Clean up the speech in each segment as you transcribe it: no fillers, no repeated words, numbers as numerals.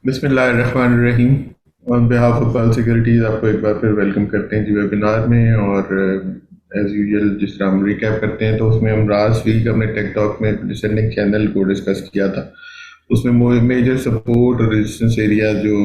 बिस्मिल्लाहिर्रहमानिर्रहीम। On behalf of पल securities आपको एक बार फिर वेलकम करते हैं जी वेबिनार में। और एज यूजुअल जिस तरह हम रिकैप करते हैं तो उसमें हम लास्ट वीक हमने टेक टॉक में डिसेंडिंग चैनल को डिस्कस किया था। उसमें मेजर सपोर्ट और रेजिस्टेंस एरिया जो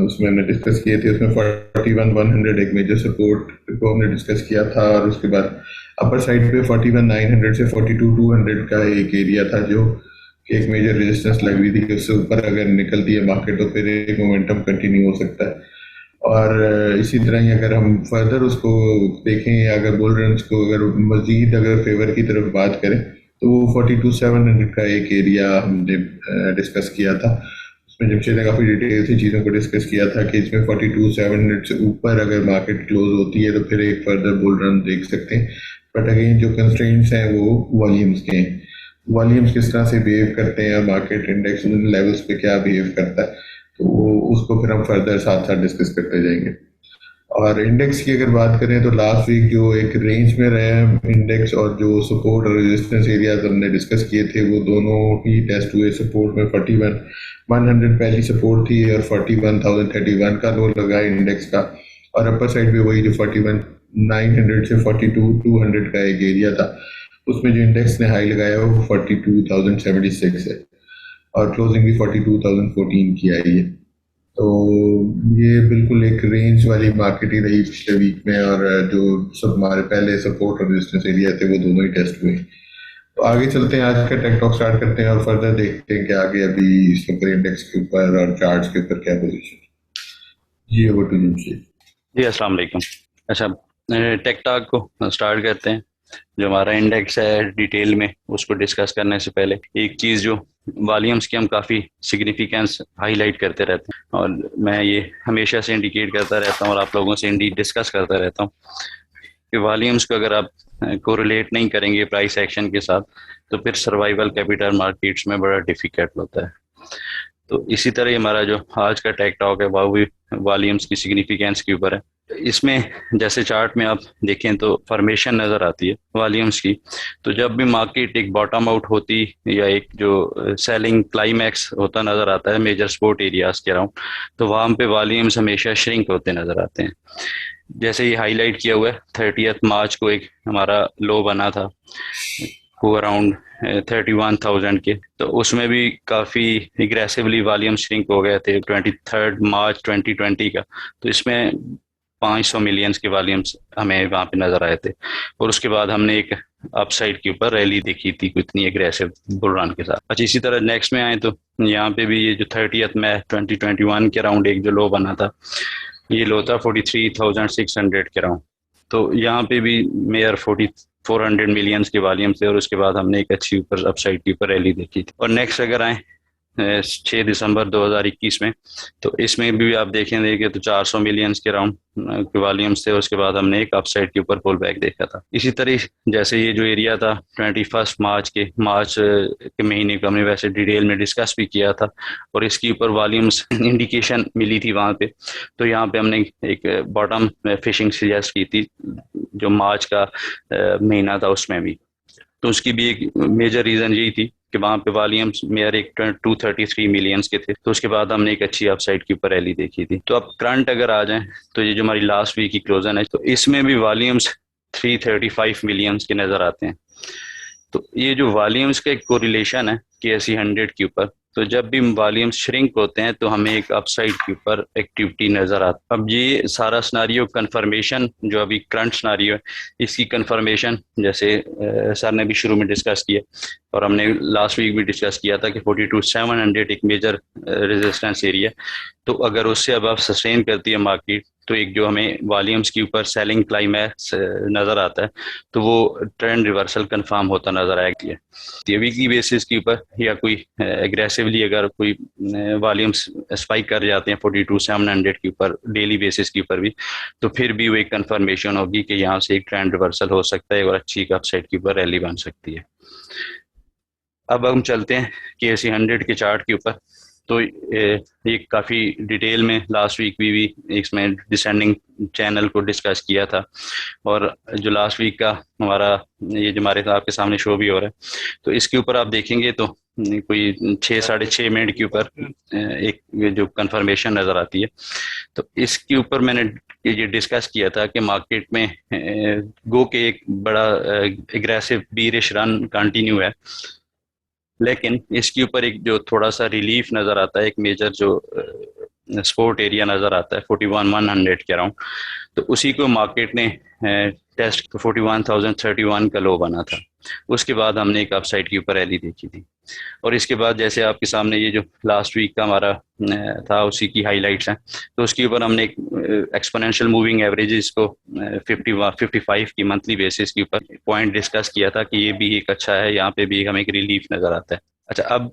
उसमें हमने डिस्कस किए थे, उसमें 41,100 एक मेजर सपोर्ट को हमने डिस्कस किया था। और उसके बाद अपर साइड पे 41,900 से 42,200 का एक एरिया था जो कि एक मेजर रेजिस्टेंस लग रही थी कि उससे ऊपर अगर निकलती है मार्केट तो फिर एक मोमेंटम कंटिन्यू हो सकता है। और इसी तरह ही अगर हम फर्दर उसको देखें या अगर बुल रन्स को अगर मजीद अगर फेवर की तरफ बात करें तो वो 42,700 का एक एरिया हमने डिस्कस किया था। उसमें जमशेद ने काफ़ी डिटेल से चीज़ों को डिस्कस किया था कि इसमें 42,700 से ऊपर अगर मार्केट क्लोज होती है तो फिर एक फर्दर बुल रन देख सकते हैं। बट अगेन जो कंस्ट्रेंट्स हैं वो वॉल्यूम्स के हैं। वॉल्यूम्स किस तरह से बिहेव करते हैं, मार्केट इंडेक्स उन लेवल्स पे क्या बिहेव करता है, तो उसको फिर हम फर्दर साथ साथ डिस्कस करते जाएंगे। और इंडेक्स की अगर बात करें तो लास्ट वीक जो एक रेंज में रहे हैं इंडेक्स और जो सपोर्ट और रेजिस्टेंस एरियाज हमने डिस्कस किए थे वो दोनों ही टेस्ट हुए। सपोर्ट में 41,100 पहली सपोर्ट थी और 41,031 का लो लगा इंडेक्स का। और अपर साइड पे वही जो 41,900 से 42,200 का एक एरिया था, उसमें जो इंडेक्स ने हाई लगाया वो 42,076 है और क्लोजिंग भी 42,014 की आई है। तो ये बिल्कुल एक रेंज वाली मार्केट ही रही पिछले वीक में। और जो सब हमारे पहले सपोर्ट और रेजिस्टेंस एरिया थे वो दोनों ही टेस्ट हुए। तो आगे चलते हैं, आज का टेक टॉक स्टार्ट करते हैं और फर्दर देखते हैं कि आगे अभी इसके ऊपर इंडेक्स के ऊपर और चार्ट्स के ऊपर क्या पोजीशन। जी ओवर टू जमशेद। जी अस्सलाम वालेकुम। अच्छा, टेक टॉक को स्टार्ट करते हैं। जो हमारा इंडेक्स है डिटेल में उसको डिस्कस करने से पहले एक चीज़ जो वॉल्यूम्स की हम काफ़ी सिग्निफिकेंस हाईलाइट करते रहते हैं और मैं ये हमेशा से इंडिकेट करता रहता हूँ और आप लोगों से इंडी डिस्कस करता रहता हूँ कि वॉल्यूम्स को अगर आप कोरिलेट नहीं करेंगे प्राइस एक्शन के साथ तो फिर सर्वाइवल कैपिटल मार्केट्स में बड़ा डिफिकल्ट होता है। तो इसी तरह ही हमारा जो आज का टेक टॉक है वो भी वॉल्यूम्स की सिग्निफिकेंस के ऊपर है। इसमें जैसे चार्ट में आप देखें तो फॉर्मेशन नज़र आती है वॉल्यूम्स की। तो जब भी मार्केट एक बॉटम आउट होती या एक जो सेलिंग क्लाइमैक्स होता नज़र आता है मेजर सपोर्ट एरियाज के अराउंड, तो वहाँ पे वॉल्यूम्स हमेशा श्रिंक होते नज़र आते हैं। जैसे ये हाईलाइट किया हुआ है 30 मार्च को एक हमारा लो बना था को अराउंड 31,000 के, तो उसमें भी काफ़ी एग्रेसिवली वॉल्यूम श्रिंक हो गए थे 23 मार्च 2020 का। तो इसमें 500 मिलियंस के वॉल्यूम्स हमें वहाँ पे नज़र आए थे और उसके बाद हमने एक अपसाइड के ऊपर रैली देखी थी इतनी एग्रेसिव बुल रन के साथ। अच्छा, इसी तरह नेक्स्ट में आए तो यहाँ पे भी ये जो 30 मई 2021 के अराउंड एक जो लो बना था, ये लो था 43,600 के अराउंड। तो यहाँ पे भी मेयर 400 मिलियंस के वॉल्यूम थे और उसके बाद हमने एक अच्छी ऊपर अपसाइड की ऊपर रैली देखी थी। और नेक्स्ट अगर आए 6 दिसंबर 2021 में, तो इसमें भी आप देखेंगे कि तो 400 मिलियंस के राउंड के वॉल्यूम्स थे। उसके बाद हमने एक अपसाइड के ऊपर पुल बैक देखा था। इसी तरह जैसे ये जो एरिया था 21 मार्च के मार्च के महीने को हमने वैसे डिटेल में डिस्कस भी किया था और इसके ऊपर वॉल्यूम्स इंडिकेशन मिली थी वहाँ पे। तो यहाँ पे हमने एक बॉटम फिशिंग सजेस्ट की थी जो मार्च का महीना था उसमें भी। तो उसकी भी एक मेजर रीजन यही थी कि वहाँ पे वॉल्यूम्स मेरे एक 233 मिलियंस के थे। तो उसके बाद हमने एक अच्छी अपसाइड की ऊपर रैली देखी थी। तो अब करंट अगर आ जाए तो ये जो हमारी लास्ट वीक की क्लोजन है तो इसमें भी वॉल्यूम्स 335 मिलियंस के नज़र आते हैं। तो ये जो वॉल्यूम्स का एक कोरिलेशन है KSE 100 के ऊपर, तो जब भी वॉल्यूम श्रिंक होते हैं तो हमें एक अपसाइड के ऊपर एक्टिविटी नजर आती है। अब ये सारा स्नारियो कंफर्मेशन जो अभी करंट स्नारियो है इसकी कंफर्मेशन जैसे सर ने भी शुरू में डिस्कस किया और हमने लास्ट वीक भी डिस्कस किया था कि 42,700 एक मेजर रेजिस्टेंस एरिया। तो अगर उससे अब आप सस्टेन करती है मार्केट तो एक जो हमें वॉल्यूम्स के ऊपर सेलिंग क्लाइमैक्स नज़र आता है तो वो ट्रेंड रिवर्सल कंफर्म होता नज़र आएगी। ये वीकली बेसिस के ऊपर या कोई एग्रेसिवली अगर कोई वॉल्यूम्स स्पाइक कर जाते हैं 42,700 के ऊपर डेली बेसिस के ऊपर भी, तो फिर भी वो एक कंफर्मेशन होगी कि यहाँ से एक ट्रेंड रिवर्सल हो सकता है और अच्छी अपसाइड के ऊपर रैली बन सकती है। अब हम चलते हैं KSE 100 के चार्ट के ऊपर। तो ये काफ़ी डिटेल में लास्ट वीक भी इसमें डिसेंडिंग चैनल को डिस्कस किया था। और जो लास्ट वीक का हमारा ये जो हमारे आपके सामने शो भी हो रहा है, तो इसके ऊपर आप देखेंगे तो कोई 6 साढ़े 6 मिनट के ऊपर एक ये जो कंफर्मेशन नज़र आती है। तो इसके ऊपर मैंने ये डिस्कस किया था कि मार्केट में गो के एक बड़ा एग्रेसिव बीरिश रन कंटिन्यू है, लेकिन इसके ऊपर एक जो थोड़ा सा रिलीफ नज़र आता है, एक मेजर जो सपोर्ट एरिया नज़र आता है 41,100 के अराउंड, तो उसी को मार्केट ने टेस्ट 41,031 का लो बना था। उसके बाद हमने एक अपसाइड के ऊपर रैली देखी थी। और इसके बाद जैसे आपके सामने ये जो लास्ट वीक का हमारा था उसी की हाइलाइट्स हैं, तो उसके ऊपर हमने एक एक्सपोनेंशियल मूविंग एवरेजेस को 55 की मंथली बेसिस के ऊपर पॉइंट डिस्कस किया था कि ये भी एक अच्छा है, यहाँ पे भी हमें एक रिलीफ नज़र आता है। अच्छा, अब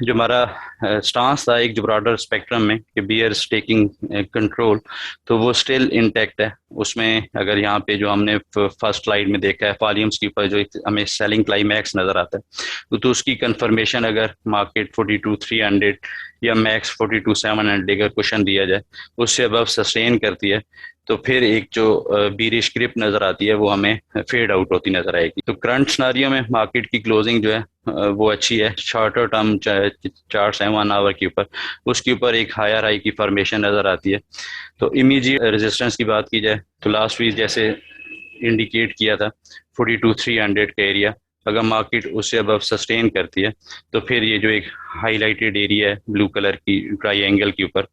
जो हमारा स्टांस था एक जो ब्रॉडर स्पेक्ट्रम में कि बियर्स टेकिंग कंट्रोल, तो वो स्टिल इंटैक्ट है। उसमें अगर यहाँ पे जो हमने फर्स्ट स्लाइड में देखा है वॉल्यूम्स के ऊपर जो हमें सेलिंग क्लाइमैक्स नज़र आता है, तो उसकी कंफर्मेशन अगर मार्केट 42,300 या मैक्स 42,700 अगर क्वेश्चन दिया जाए उससे अबव सस्टेन करती है, तो फिर एक जो बीरिश ग्रिप नज़र आती है वो हमें फेड आउट होती नज़र आएगी। तो करंट सिनारियो में मार्केट की क्लोजिंग जो है वो अच्छी है। शॉर्टर टर्म चार्ट है 1 आवर के ऊपर, उसके ऊपर एक हायर हाई की फॉर्मेशन नज़र आती है। तो इमीडिएट रेजिस्टेंस की बात की जाए तो लास्ट वीक जैसे इंडिकेट किया था 42,300 का एरिया, अगर मार्केट उससे अबव सस्टेन करती है तो फिर ये जो एक हाईलाइटेड एरिया है ब्लू कलर की ट्रायंगल के ऊपर,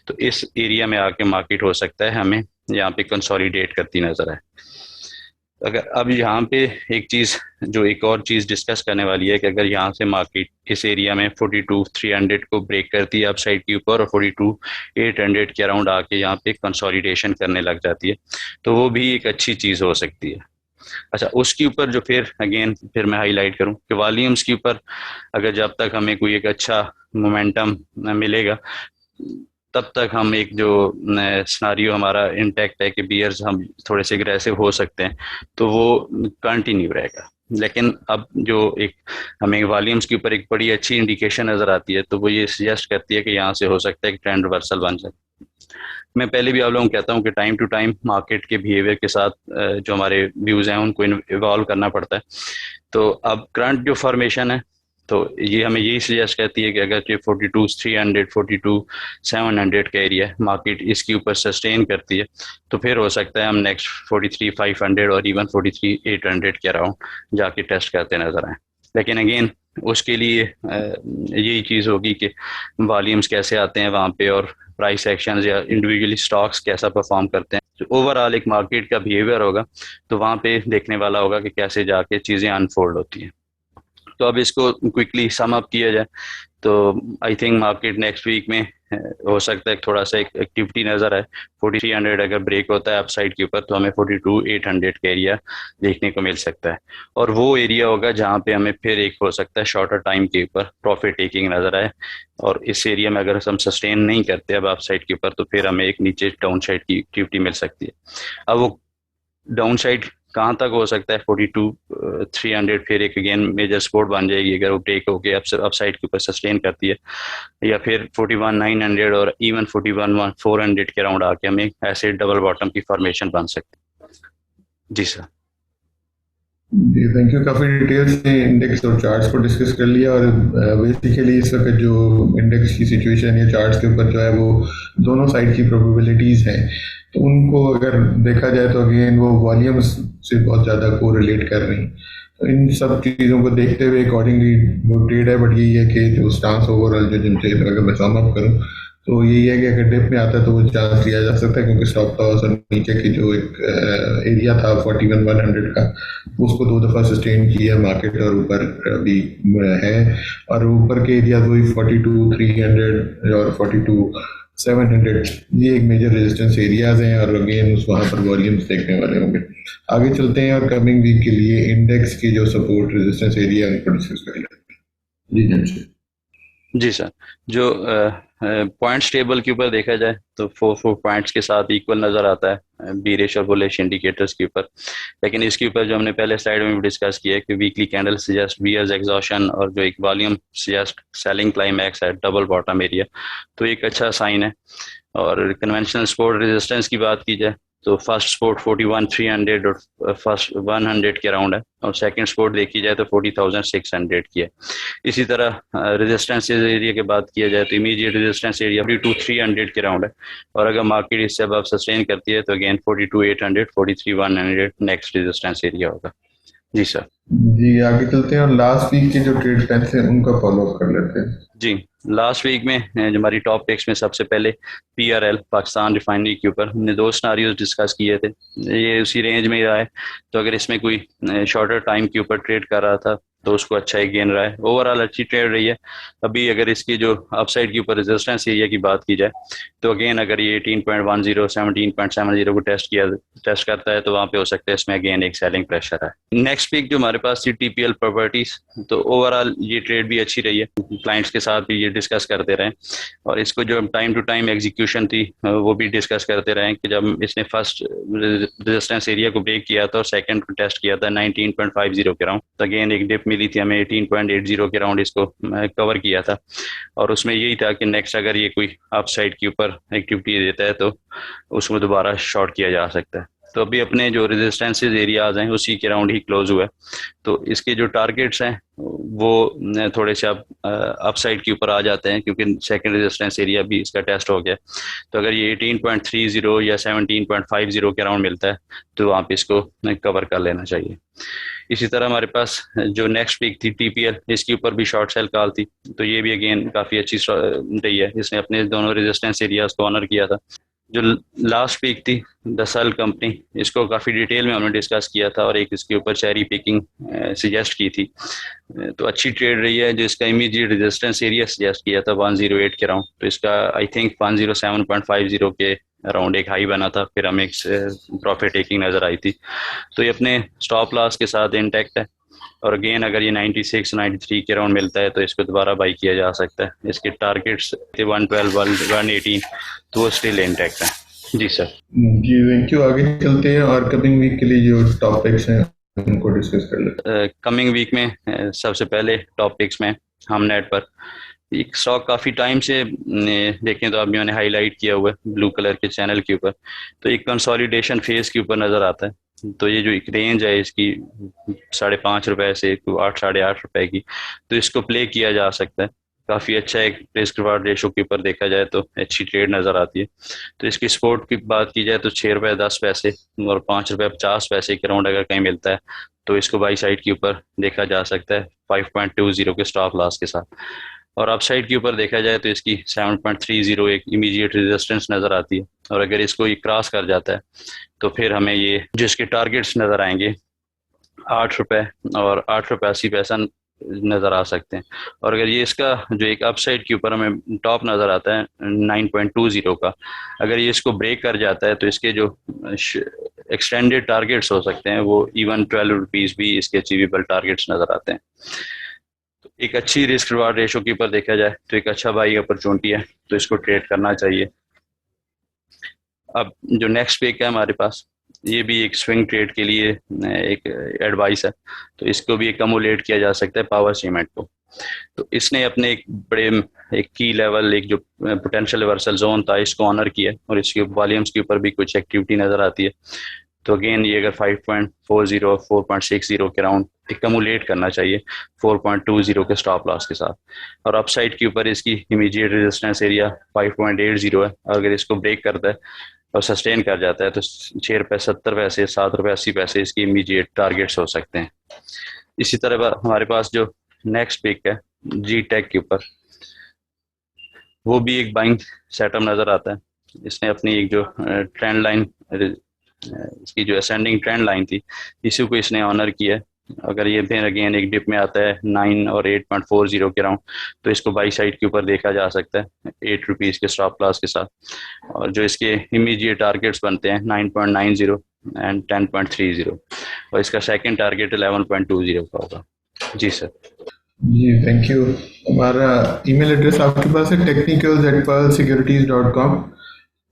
तो इस एरिया में आके मार्केट हो सकता है हमें यहाँ पे कंसोलिडेट करती नजर आए। अगर अब यहाँ पे एक चीज़ जो एक और चीज़ डिस्कस करने वाली है कि अगर यहाँ से मार्केट इस एरिया में 42,300 को ब्रेक करती है अपसाइड के ऊपर और 42,800 के अराउंड आके यहाँ पे कंसोलिडेशन करने लग जाती है, तो वो भी एक अच्छी चीज़ हो सकती है। अच्छा, उसके ऊपर जो फिर मैं हाईलाइट करूं कि वॉल्यूम्स के ऊपर अगर जब तक हमें कोई एक अच्छा मोमेंटम मिलेगा तब तक हम एक जो सिनारियो हमारा इंटैक्ट है कि बियर्स हम थोड़े से एग्रेसिव हो सकते हैं, तो वो कंटिन्यू रहेगा। लेकिन अब जो एक हमें वॉल्यूम्स के ऊपर एक बड़ी अच्छी इंडिकेशन नज़र आती है, तो वो ये सजेस्ट करती है कि यहाँ से हो सकता है कि ट्रेंड रिवर्सल बन सकता है। मैं पहले भी आप लोगों को कहता हूँ कि टाइम टू टाइम मार्केट के बिहेवियर के साथ जो हमारे व्यूज़ हैं उनको इवॉल्व करना पड़ता है। तो अब करंट जो फॉर्मेशन है तो ये हमें यही सजेस्ट करती है कि अगर ये 42,300 42,700 का एरिया है मार्केट इसके ऊपर सस्टेन करती है, तो फिर हो सकता है हम नेक्स्ट 43,500 और इवन 43,800 के अराउंड जाके टेस्ट करते नजर आए। लेकिन अगेन उसके लिए यही चीज़ होगी कि वॉल्यूम्स कैसे आते हैं वहाँ पे और प्राइस एक्शंस या इंडिविजुअली स्टॉक्स कैसा परफॉर्म करते हैं, जो ओवरऑल एक मार्केट का बिहेवियर होगा तो वहाँ पे देखने वाला होगा कि कैसे जाके चीज़ें अनफोल्ड होती हैं। तो अब इसको क्विकली सम अप किया जाए तो I think market next week में हो सकता है थोड़ा सा एक एक्टिविटी नज़र आए। 4300 अगर ब्रेक होता है अपसाइड के ऊपर तो हमें 42,800 का एरिया देखने को मिल सकता है, और वो एरिया होगा जहाँ पे हमें फिर एक हो सकता है शॉर्टर टाइम के ऊपर प्रॉफिट टेकिंग नज़र आए। और इस एरिया में अगर हम सस्टेन नहीं करते अब अपसाइड के ऊपर तो फिर हमें एक नीचे डाउन साइड की एक्टिविटी मिल सकती है। अब वो डाउन साइड कहाँ तक हो सकता है 42,300 फिर एक अगेन मेजर सपोर्ट बन जाएगी अगर वो ब्रेक होके अपसाइड के ऊपर सस्टेन करती है, या फिर 41,900 और इवन 41,400 के अराउंड आके हमें ऐसे डबल बॉटम की फॉर्मेशन बन सकती है। जी सर। जी थैंक यू। काफ़ी डिटेल से इंडेक्स और चार्ट्स को डिस्कस कर लिया, और बेसिकली इस वक्त जो इंडेक्स की सिचुएशन है चार्ट्स के ऊपर जो है वो दोनों साइड की प्रोबेबिलिटीज़ हैं, तो उनको अगर देखा जाए तो अगेन वो वॉल्यूम्स से बहुत ज़्यादा को रिलेट कर रही हैं। तो इन सब चीज़ों को देखते हुए अकॉर्डिंगली वो ट्रेड है, बट यही है कि जो स्टांस ओवरऑल जो जिनसे अगर मैं सम अप करूँ तो यही है कि अगर डिप में आता है तो वो चांस लिया जा सकता है, क्योंकि स्टॉप लॉस और नीचे की जो एक एरिया था 41,100 का उसको 2 दफ़ा सस्टेन किया मार्केट, और ऊपर अभी है, और ऊपर के एरिया वही 42,300 और 42,700 ये एक मेजर रेजिस्टेंस एरियाज हैं, और अगेन उस वहाँ पर वॉल्यूम्स देखने वाले होंगे। आगे चलते हैं और कमिंग वीक के लिए इंडेक्स की जो सपोर्ट रेजिस्टेंस एरिया उनको डिस्कस करेंगे। जी जमशेद। जी सर। जो पॉइंट्स टेबल के ऊपर देखा जाए तो 4 पॉइंट्स के साथ इक्वल नज़र आता है बीरिश और बुलिश इंडिकेटर्स के ऊपर। लेकिन इसके ऊपर जो हमने पहले स्लाइड में भी डिस्कस किया है कि weekly candle suggest bears exhaustion और जो एक वॉल्यूम सजेस्ट सेलिंग क्लाइमैक्स है डबल बॉटम एरिया, तो एक अच्छा साइन है। और कन्वेंशनल सपोर्ट रेजिस्टेंस की बात की जाए तो फर्स्ट सपोर्ट 41,300 और फर्स्ट 100 के अराउंड है, और सेकंड सपोर्ट देखी जाए तो 40,600 की है। इसी तरह रेजिस्टेंस एरिया की बात किया जाए तो इमीडिएट रेजिस्टेंस एरिया 42,300 के राउंड है, और अगर मार्केट इससे अब सस्टेन करती है तो अगेन 42,800 43,100 नेक्स्ट रेजिस्टेंस एरिया होगा। जी सर। जी आगे चलते हैं और लास्ट वीक के जो ट्रेड प्लान थे उनका फॉलो अप कर लेते हैं। जी, लास्ट वीक में जो हमारी टॉप पिक्स में सबसे पहले पीआरएल पाकिस्तान रिफाइनरी के ऊपर हमने दो सिनारियोज डिस्कस किए थे। ये उसी रेंज में ही रहा है, तो अगर इसमें कोई शॉर्टर टाइम के ऊपर ट्रेड कर रहा था तो उसको अच्छा ही गेन रहा है, ओवरऑल अच्छी ट्रेड रही है। अभी अगर इसकी जो अपसाइड के ऊपर रेजिस्टेंस एरिया की बात की जाए तो अगेन अगर ये 18.10 17.70 को टेस्ट करता है तो वहाँ पे हो सकता है इसमें अगेन एक सेलिंग प्रेशर है। नेक्स्ट वीक जो हमारे पास थी टीपीएल प्रॉपर्टीज, तो ओवरऑल ये ट्रेड भी अच्छी रही है, क्लाइंट्स के साथ भी ये डिस्कस करते रहे, और इसको जो टाइम टू टाइम एग्जीक्यूशन थी वो भी डिस्कस करते रहे कि जब इसने फर्स्ट रेजिस्टेंस एरिया को ब्रेक किया था और सेकंड को टेस्ट किया था 19.50 के राउंड, तो अगेन एक डिप मिली थी हमें 18.80 के राउंड, इसको कवर किया था। और उसमें यही था कि नेक्स्ट अगर ये कोई अपसाइड के ऊपर एक्टिविटी देता है तो उसमें दोबारा शॉर्ट किया जा सकता है। तो अभी अपने जो रेजिस्टेंसेज एरियाज हैं उसी के राउंड ही क्लोज हुआ है, तो इसके जो टारगेट्स हैं वो थोड़े से अब अपसाइड के ऊपर आ जाते हैं क्योंकि सेकंड रेजिस्टेंस एरिया भी इसका टेस्ट हो गया। तो अगर ये 18.30 या 17.50 के राउंड मिलता है तो वहाँ पे इसको कवर कर लेना चाहिए। इसी तरह हमारे पास जो नेक्स्ट पिक थी टीपीएल, इसके ऊपर भी शॉर्ट सेल कॉल थी, तो ये भी अगेन काफ़ी अच्छी रही है, इसने अपने दोनों रेजिस्टेंस एरियाज को ऑनर किया था। जो लास्ट पिक थी दसल कंपनी, इसको काफ़ी डिटेल में हमने डिस्कस किया था और एक इसके ऊपर चेरी पिकिंग सजेस्ट की थी, तो अच्छी ट्रेड रही है। जो इसका इमीडिएट रेजिस्टेंस एरिया सजेस्ट किया था 108 के राउंड, तो इसका आई थिंक 107.50 के अराउंड एक हाई बना था, फिर हमें एक प्रॉफिट टेकिंग नज़र आई थी, तो ये अपने स्टॉप लॉस के साथ इंटैक्ट है। और अगेन अगर ये 96 93 के राउंड मिलता है तो इसको दोबारा बाई किया जा सकता है। इसके टारगेट्स थे 112 118, तो वो स्टिल इंटैक्ट है। जी सर। जी थैंक यू। आगे चलते हैं और कमिंग वीक के लिए जो टॉपिक्स हैं उनको डिस्कस कर लेते हैं। कमिंग वीक में सबसे पहले टॉपिक्स में हम नेट पर एक स्टॉक काफ़ी टाइम से देखें तो अभी मैंने हाईलाइट किया हुआ है ब्लू कलर के चैनल के ऊपर, तो एक कंसोलिडेशन फेज के ऊपर नज़र आता है। तो ये जो एक रेंज है इसकी 5.5 रुपए से 8 8.5 रुपए की, तो इसको प्ले किया जा सकता है। काफ़ी अच्छा एक रिस्क रिवार्ड रेशो के ऊपर देखा जाए तो अच्छी ट्रेड नज़र आती है। तो इसकी सपोर्ट की बात की जाए तो 6 रुपये 10 पैसे और 5 रुपये 50 पैसे के राउंड अगर कहीं मिलता है तो इसको बाई साइड के ऊपर देखा जा सकता है 5.20 के स्टॉप लॉस के साथ। और अपसाइड के ऊपर देखा जाए तो इसकी 7.30 एक इमीडिएट रेजिस्टेंस नज़र आती है, और अगर इसको ये क्रॉस कर जाता है तो फिर हमें ये जो इसके टारगेट्स नज़र आएंगे 8 रुपये और 8 रुपये 80 पैसा नज़र आ सकते हैं। और अगर ये इसका जो एक अपसाइड के ऊपर हमें टॉप नज़र आता है 9.20 का, अगर ये इसको ब्रेक कर जाता है तो इसके जो एक्सटेंडेड टारगेट्स हो सकते हैं वो इवन 12 रुपीज़ भी इसके अचीवेबल टारगेट्स नज़र आते हैं। तो एक अच्छी रिस्क रिवार्ड रेशो के ऊपर देखा जाए तो एक अच्छा बाई अपॉर्चुनिटी है, तो इसको ट्रेड करना चाहिए। अब जो नेक्स्ट पिक है हमारे पास, ये भी एक स्विंग ट्रेड के लिए एक एडवाइस है, तो इसको भी एकमुलेट किया जा सकता है पावर सीमेंट को। तो इसने अपने एक बड़े एक की लेवल एक जो पोटेंशियल रिवर्सल जोन था इसको ऑनर किया, और इसके वॉल्यूम्स के ऊपर भी कुछ एक्टिविटी नज़र आती है। तो अगेन ये अगर 5.40 और 4.60 के राउंड एकमुलेट करना चाहिए 4.20 के स्टॉप लॉस के साथ। और अपसाइड के ऊपर इसकी इमीडिएट रेजिस्टेंस एरिया 5.80 है, और अगर इसको ब्रेक करता है और सस्टेन कर जाता है तो 6 रुपये 70 पैसे 7 रुपये 80 पैसे इसकी इमीडिएट टारगेट्स हो सकते हैं। इसी तरह हमारे पास जो नेक्स्ट पिक है जी टेक के ऊपर, वो भी एक बाइंग सेटअप नज़र आता है। इसने अपनी एक जो ट्रेंड लाइन इसकी जो असेंडिंग ट्रेंड लाइन थी इसी को इसने ऑनर किया है। अगर ये फिर अगेन एक डिप में आता है 9 और 8.40 के राउंड तो इसको बाई साइड के ऊपर देखा जा सकता है 8 रुपीज़ के स्टॉप लॉस के साथ। और जो इसके इमीडिएट टारगेट्स बनते हैं 9.90 एंड 10.30, और इसका सेकंड टारगेट 11.20 का होगा। जी सर। जी थैंक यू। हमारा ईमेल एड्रेस आपके पास है technicals@pearlsecurities.com।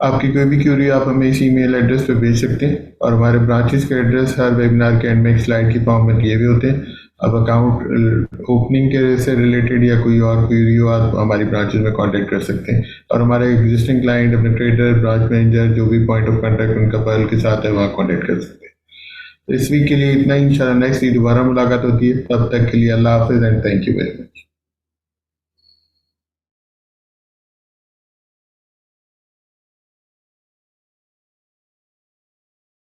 आपकी कोई भी क्यूरी आप हमें इस ईमेल एड्रेस पे भेज सकते हैं, और हमारे ब्रांचेस के एड्रेस हर वेबिनार के एंड में एक स्लाइड की फॉर्म में दिए हुए होते हैं। अब अकाउंट ओपनिंग के से रिलेटेड या कोई और क्यूरी हो आप हमारी ब्रांचेस में कांटेक्ट कर सकते हैं, और हमारे एग्जिस्टिंग क्लाइंट अपने ट्रेडर ब्रांच मैनेजर जो भी पॉइंट ऑफ कांटेक्ट उनका पर्ल के साथ है वहाँ कांटेक्ट कर सकते हैं। तो इस वीक के लिए इतना ही, इंशाल्लाह नेक्स्ट वीक दोबारा मुलाकात होती है। तब तक के लिए अल्लाह हाफिज and thank you very much.